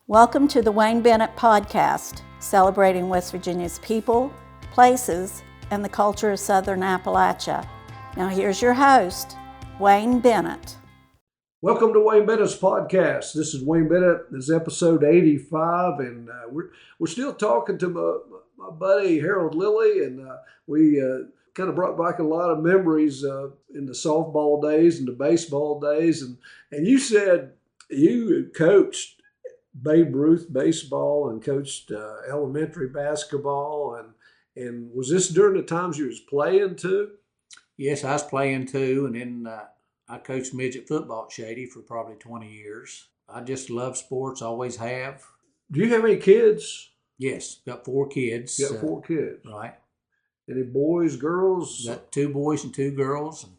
Welcome to the Wayne Bennett Podcast, celebrating West Virginia's people, places, and the culture of Southern Appalachia. Now here's your host, Wayne Bennett. Welcome to Wayne Bennett's podcast. This is Wayne Bennett. This is episode 85, and we're still talking to my buddy Harold Lilly, and we kind of brought back a lot of memories in the softball days and the baseball days, and you said you coached Babe Ruth baseball and coached elementary basketball, and was this during the times you was playing too? Yes, I was playing too, and then I coached midget football at Shady for probably 20 years. I just love sports, always have. Do you have any kids? Yes, got 4 kids. You got 4 kids. Right. Any boys, girls? Got 2 boys and 2 girls and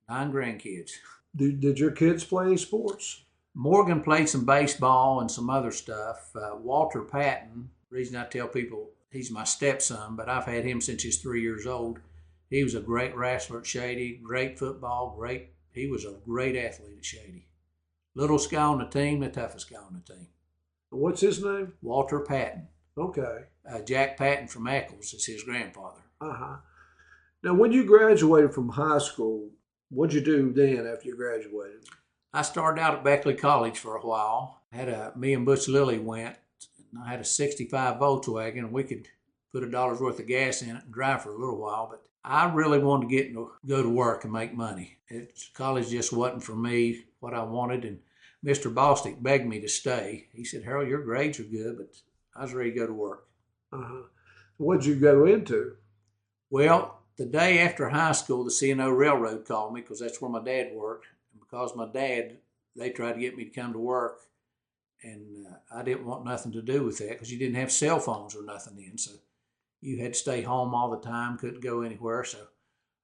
9 grandkids. Did your kids play any sports? Morgan played some baseball and some other stuff. Walter Patton, the reason I tell people he's my stepson, but I've had him since he's 3 years old. He was a great wrestler at Shady, great football, he was a great athlete at Shady. Littlest guy on the team, the toughest guy on the team. What's his name? Walter Patton. Okay. Jack Patton from Eccles is his grandfather. Uh-huh. Now, when you graduated from high school, what'd you do then after you graduated? I started out at Beckley College for a while. Me and Butch Lilly went. And I had a 65 Volkswagen, and we could put $1 worth of gas in it and drive for a little while. But I really wanted to go to work and make money. College just wasn't for me what I wanted, and Mr. Bostic begged me to stay. He said, "Harold, your grades are good," but I was ready to go to work. Uh-huh. What'd you go into? Well, the day after high school, the C&O Railroad called me because that's where my dad worked. And because my dad, they tried to get me to come to work, and I didn't want nothing to do with that because you didn't have cell phones or nothing then, so you had to stay home all the time, couldn't go anywhere. So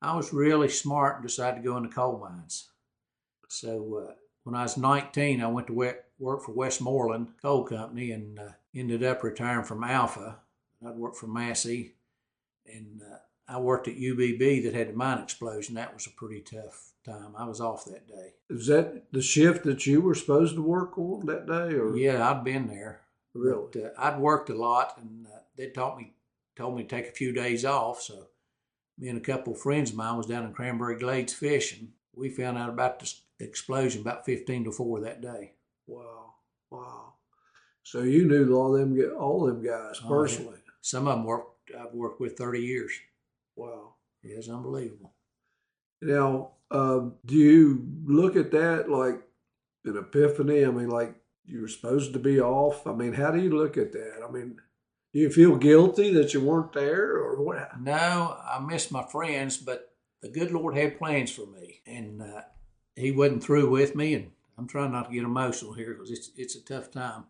I was really smart and decided to go into coal mines. So when I was 19, I went to work for Westmoreland Coal Company and ended up retiring from Alpha. I'd worked for Massey, and I worked at UBB that had the mine explosion. That was a pretty tough time. I was off that day. Is that the shift that you were supposed to work on that day? Or? Yeah, I'd been there. Really? But, I'd worked a lot, and they told me to take a few days off. So me and a couple of friends of mine was down in Cranberry Glades fishing. We found out about the explosion about 15 to 4 that day. Wow. So you knew all them guys personally? Yeah. Some of them I've worked with 30 years. Wow. Yeah, it's unbelievable. Now, do you look at that like an epiphany? I mean, like you were supposed to be off? I mean, how do you look at that? I mean, do you feel guilty that you weren't there or what? No, I miss my friends, but the good Lord had plans for me, and he wasn't through with me, and I'm trying not to get emotional here because it's a tough time.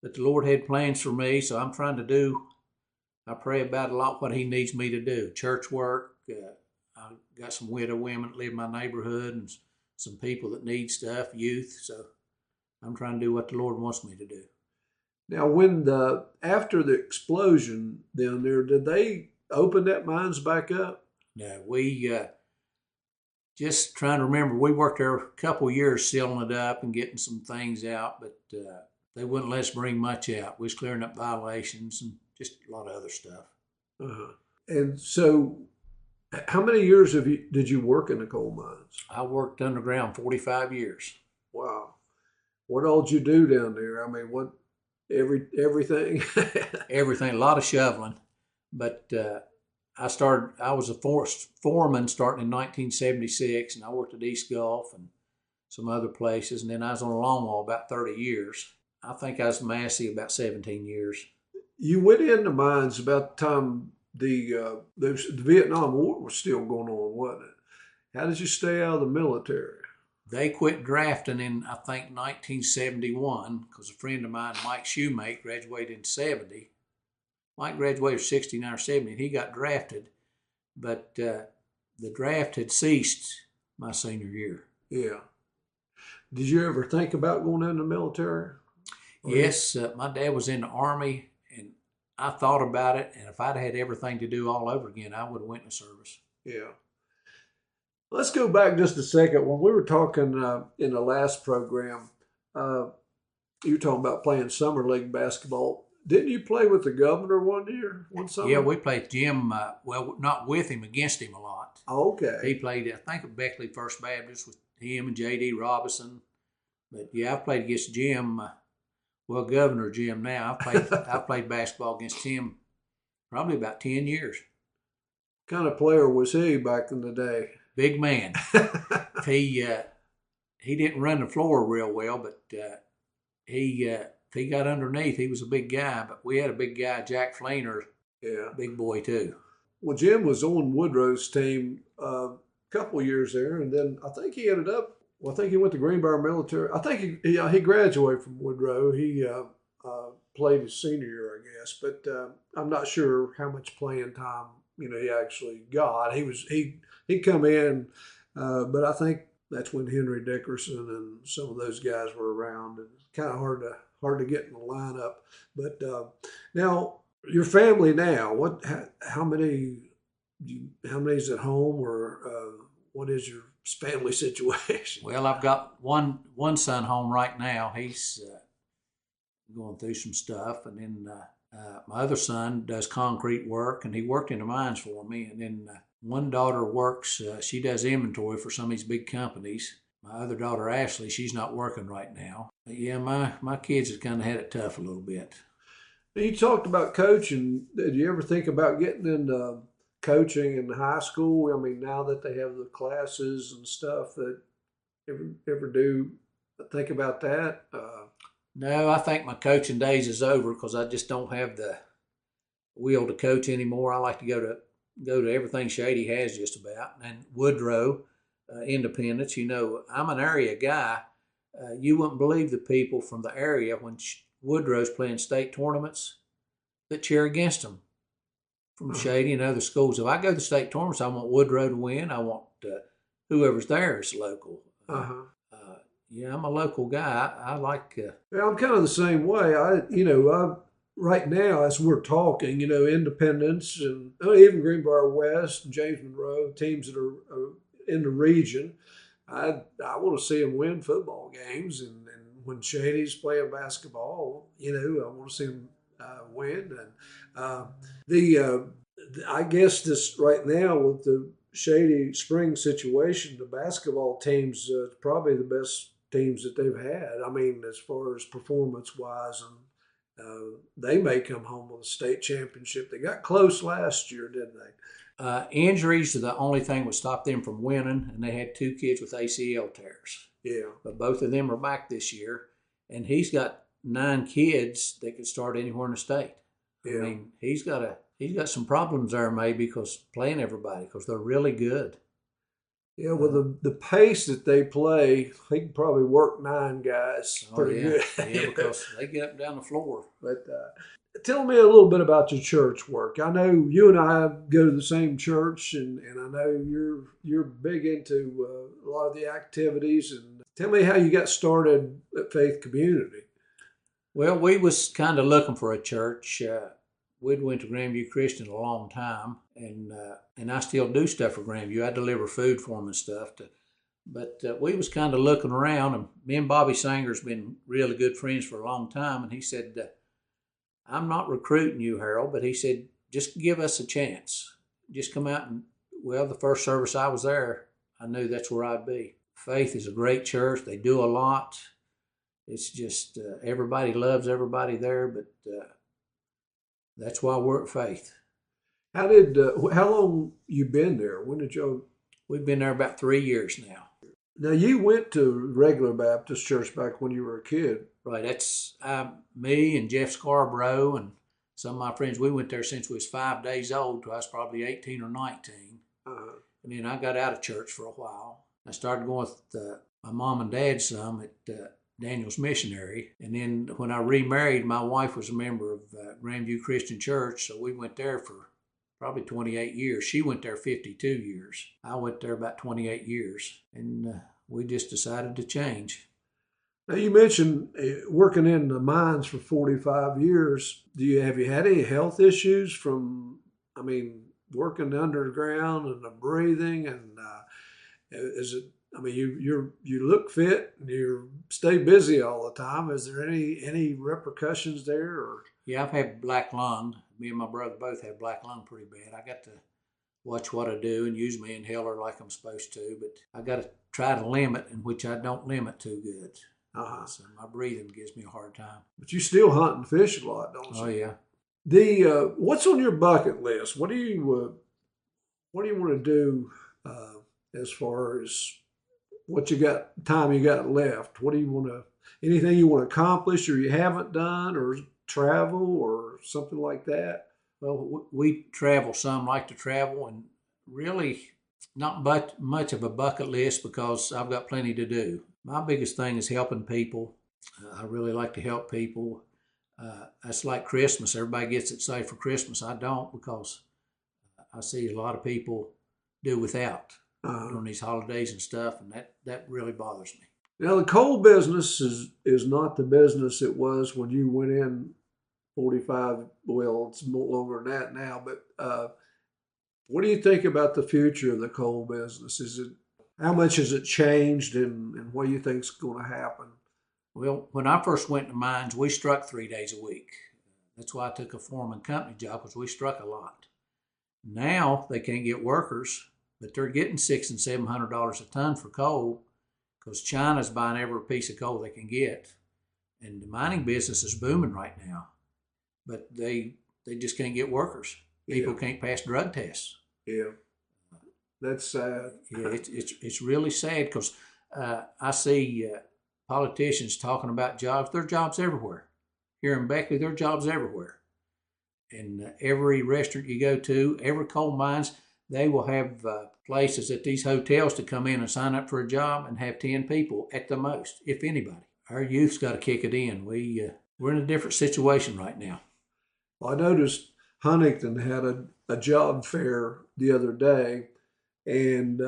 But the Lord had plans for me, so I'm trying to do, I pray about a lot what he needs me to do. Church work, I got some widow women that live in my neighborhood and some people that need stuff, youth, so I'm trying to do what the Lord wants me to do. Now, after the explosion down there, did they open that mines back up? No, we just trying to remember. We worked there a couple of years sealing it up and getting some things out, but they wouldn't let us bring much out. We was clearing up violations and just a lot of other stuff. Uh-huh. And so, how many years did you work in the coal mines? I worked underground 45 years. Wow. What all did you do down there? I mean, what? Everything. Everything, a lot of shoveling. But I was a foreman starting in 1976, and I worked at East Gulf and some other places. And then I was on a longwall about 30 years. I think I was Massey about 17 years. You went into mines about the time the Vietnam War was still going on, wasn't it? How did you stay out of the military? They quit drafting in, I think, 1971 because a friend of mine, Mike Shoemake, graduated in 70. Mike graduated 69 or 70, and he got drafted. But the draft had ceased my senior year. Yeah. Did you ever think about going into the military? Yes. My dad was in the Army, and I thought about it. And if I'd had everything to do all over again, I would have went in the service. Yeah. Let's go back just a second. When we were talking in the last program, you were talking about playing summer league basketball. Didn't you play with the governor one year, one summer? Yeah, we played Jim. Well, not with him, against him a lot. Okay. He played, I think, at Beckley First Baptist with him and J.D. Robinson. But yeah, I've played against Jim. Well, Governor Jim now. I've played basketball against him probably about 10 years. What kind of player was he back in the day? Big man. He didn't run the floor real well, but he got underneath. He was a big guy, but we had a big guy, Jack Flainer, Yeah. big boy too. Well, Jim was on Woodrow's team a couple of years there, and then I think he ended up. Well, I think he went to Greenbrier Military. I think he graduated from Woodrow. He played his senior year, I guess, but I'm not sure how much playing time he actually got. He come in, but I think that's when Henry Dickerson and some of those guys were around, and it's kind of hard to get in the lineup. But now your family now, how many's at home, or what is your family situation? Well, I've got one son home right now. He's going through some stuff, and then my other son does concrete work, and he worked in the mines for me. And then one daughter works; she does inventory for some of these big companies. My other daughter, Ashley, she's not working right now. But yeah, my kids have kind of had it tough a little bit. You talked about coaching. Did you ever think about getting into coaching in high school? I mean, now that they have the classes and stuff, that ever do think about that? No, I think my coaching days is over because I just don't have the will to coach anymore. I like to go to everything Shady has just about, and Woodrow, Independence. I'm an area guy. You wouldn't believe the people from the area when Woodrow's playing state tournaments that cheer against them from Shady and other schools. If I go to state tournaments, I want Woodrow to win. I want whoever's there is local. Yeah, I'm a local guy. I like. Yeah, I'm kind of the same way. I right now as we're talking, Independence and even Greenbrier West and James Monroe, teams that are in the region. I want to see them win football games, and when Shady's playing basketball, I want to see them win. And I guess this right now with the Shady Spring situation, the basketball teams probably the best teams that they've had. I mean, as far as performance wise, and they may come home with a state championship. They got close last year, didn't they? Injuries are the only thing that stopped them from winning, and they had 2 kids with ACL tears. Yeah. But both of them are back this year, and he's got 9 kids that could start anywhere in the state. Yeah. I mean, he's got some problems there maybe because playing everybody because they're really good. Yeah, well, the pace that they play, he can probably work 9 guys pretty good. Yeah, because they get up and down the floor. But tell me a little bit about your church work. I know you and I go to the same church, and I know you're big into a lot of the activities. And tell me how you got started at Faith Community. Well, we was kind of looking for a church. We'd went to Grandview Christian a long time, and I still do stuff for Grandview. I deliver food for them and stuff. But we was kind of looking around, and me and Bobby Sanger's been really good friends for a long time, and he said, I'm not recruiting you, Harold, but he said, just give us a chance. Just come out and, the first service I was there, I knew that's where I'd be. Faith is a great church. They do a lot. It's just everybody loves everybody there, but that's why we're at Faith. How long you been there? When did you? We've been there about 3 years now. Now you went to regular Baptist church back when you were a kid. Right. That's me and Jeff Scarborough and some of my friends. We went there since we was 5 days old. I was probably 18 or 19. And then I got out of church for a while. I started going with my mom and dad some at Daniel's Missionary. And then when I remarried, my wife was a member of Grandview Christian Church, so we went there for probably 28 years. She went there 52 years. I went there about 28 years, and we just decided to change. Now, you mentioned working in the mines for 45 years. Have you had any health issues from, working underground and the breathing? And I mean, you look fit and you stay busy all the time. Is there any repercussions there? Or Yeah, I've had black lung. Me and my brother both have black lung pretty bad. I got to watch what I do and use my inhaler like I'm supposed to, but I got to try to limit, in which I don't limit too good. So my breathing gives me a hard time. but you still hunt and fish a lot, don't you? Oh yeah. The what's on your bucket list? What do you want to do as far as what you got time you got left? What do you want to anything you want to accomplish or you haven't done or travel or something like that? Well, we travel some, like to travel, and really not much of a bucket list because I've got plenty to do. My biggest thing is helping people. I really like to help people. That's like Christmas. Everybody gets excited for Christmas. I don't, because I see a lot of people do without during these holidays and stuff, and that really bothers me. Now the coal business is not the business it was when you went in 45. Well, it's more longer than that now. But what do you think about the future of the coal business? Is it how much has it changed, and what do you think is going to happen? Well, when I first went to mines, we struck 3 days a week. That's why I took a foreman company job, because we struck a lot. Now they can't get workers, but they're getting $600 and $700 a ton for coal because China's buying every piece of coal they can get, and the mining business is booming right now. But they just can't get workers. People can't pass drug tests. Yeah, that's sad. Yeah, it's really sad because I see politicians talking about jobs. There are jobs everywhere. Here in Beckley, there are jobs everywhere. And every restaurant you go to, every coal mines, they will have places at these hotels to come in and sign up for a job and have 10 people at the most, if anybody. Our youth's got to kick it in. We're in a different situation right now. Well, I noticed Huntington had a job fair the other day, and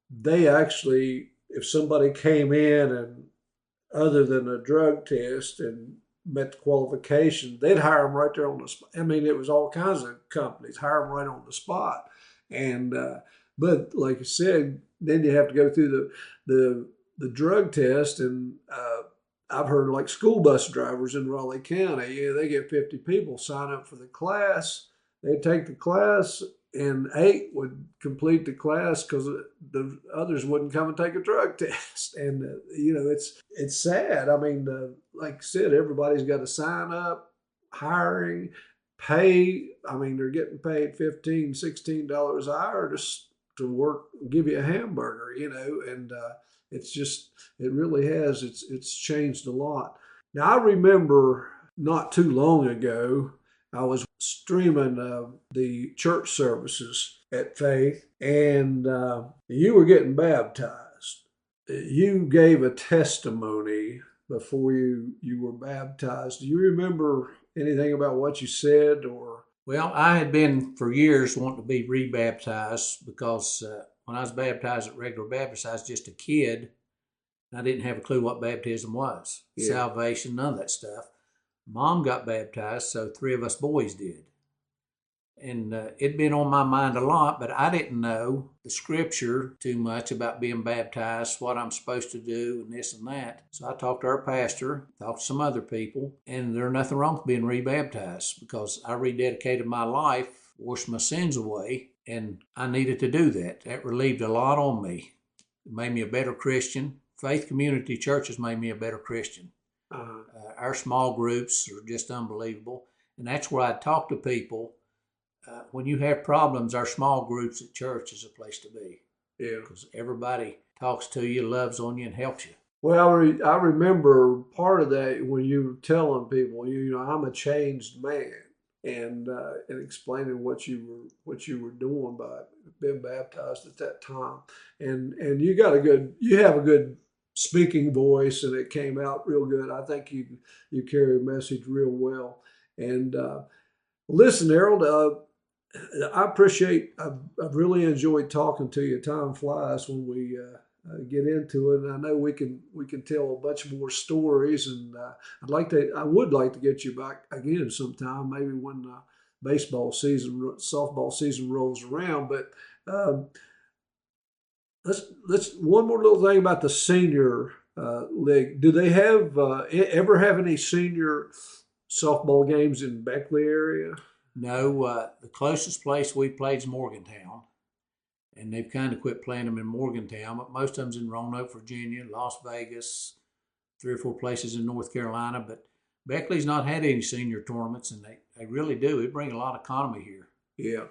they actually, if somebody came in and other than a drug test and met the qualification, they'd hire them right there on the spot. I mean, it was all kinds of companies hire them right on the spot. And but like you said, then you have to go through the drug test, and I've heard like school bus drivers in Raleigh County, yeah, they get 50 people sign up for the class. They take the class, and 8 would complete the class because the others wouldn't come and take a drug test. And it's sad. I mean, like I said, everybody's got to sign up, hiring, pay. I mean, they're getting paid $15, $16 an hour just to work, give you a hamburger, and it really has. It's changed a lot. Now I remember not too long ago, I was streaming the church services at Faith, and you were getting baptized. You gave a testimony before you were baptized. Do you remember anything about what you said? Or Well, I had been for years wanting to be rebaptized because when I was baptized at regular Baptist, I was just a kid. I didn't have a clue what baptism was, salvation, none of that stuff. Mom got baptized, so 3 of us boys did. And it'd been on my mind a lot, but I didn't know the scripture too much about being baptized, what I'm supposed to do, and this and that. So I talked to our pastor, talked to some other people, and there's nothing wrong with being rebaptized because I rededicated my life, washed my sins away, and I needed to do that. That relieved a lot on me. It made me a better Christian. Faith Community Churches made me a better Christian. Our small groups are just unbelievable. And that's where I talk to people. When you have problems, our small groups at church is a place to be. Yeah. Because everybody talks to you, loves on you, and helps you. Well, I remember part of that when you were telling people, I'm a changed man, and explaining what you were doing by being baptized at that time, and you have a good speaking voice, and it came out real good. I think you carry a message real well. And listen, Harold, I've really enjoyed talking to you. Time flies when we get into it, and I know we can tell a bunch more stories. And I would like to get you back again sometime, maybe when softball season rolls around. But let's one more little thing about the senior league. Do they have ever have any senior softball games in Beckley area? No, the closest place we played is Morgantown, and they've kind of quit playing them in Morgantown, but most of them's in Roanoke, Virginia, Las Vegas, 3 or 4 places in North Carolina. But Beckley's not had any senior tournaments, and they really do. It brings a lot of economy here. Yeah.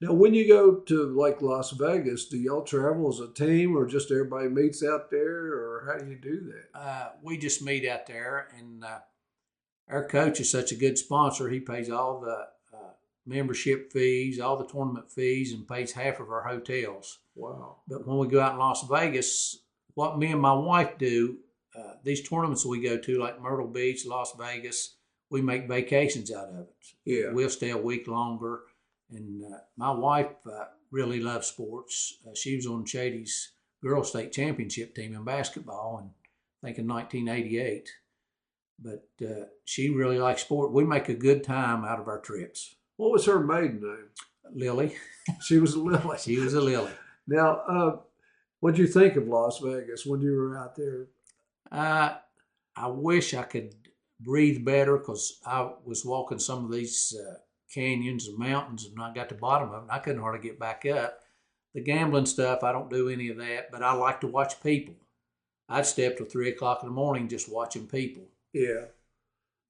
Now, when you go to like Las Vegas, do y'all travel as a team, or just everybody meets out there, or how do you do that? We just meet out there, and our coach is such a good sponsor. He pays all the membership fees, all the tournament fees, and pays half of our hotels. Wow. But when we go out in Las Vegas, what me and my wife do, these tournaments we go to, like Myrtle Beach, Las Vegas, we make vacations out of it. Yeah. We'll stay a week longer. And my wife really loves sports. She was on Shady's Girls State Championship team in basketball, I think in 1988. But she really likes sport. We make a good time out of our trips. What was her maiden name? Lilly. She was a Lilly. She was a Lilly. Now, what'd you think of Las Vegas when you were out there? I wish I could breathe better, because I was walking some of these canyons and mountains, and I got to the bottom of it, and I couldn't hardly get back up. The gambling stuff, I don't do any of that, but I like to watch people. I'd stay up till 3 o'clock in the morning just watching people. Yeah.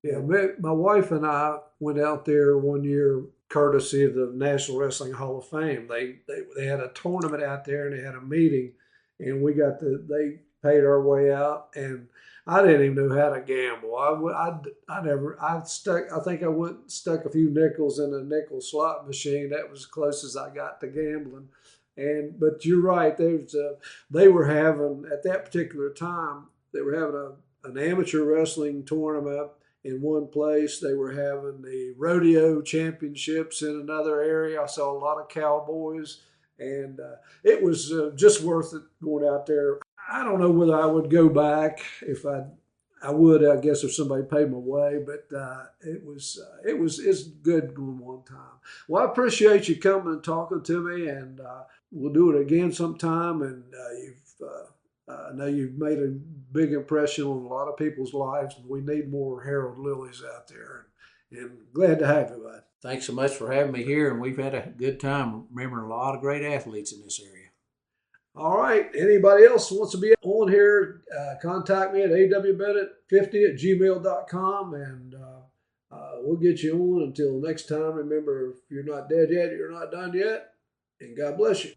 Yeah, my wife and I went out there one year, courtesy of the National Wrestling Hall of Fame. They had a tournament out there, and they had a meeting, and they paid our way out, and I didn't even know how to gamble. I stuck a few nickels in a nickel slot machine. That was as close as I got to gambling. But you're right. They were having, at that particular time, they were having an amateur wrestling tournament in one place. They were having the rodeo championships in another area. I saw a lot of cowboys, and it was just worth it going out there. I don't know whether I would go back. I would, I guess, if somebody paid my way. But it's good going one time. Well, I appreciate you coming and talking to me, and we'll do it again sometime. And I know you've made a big impression on a lot of people's lives, and we need more Harold Lillys out there. And glad to have you, bud. Thanks so much for having me here, and we've had a good time remembering a lot of great athletes in this area. All right. Anybody else wants to be on here, contact me at awbennett50@gmail.com, and we'll get you on. Until next time, remember, if you're not dead yet, you're not done yet, and God bless you.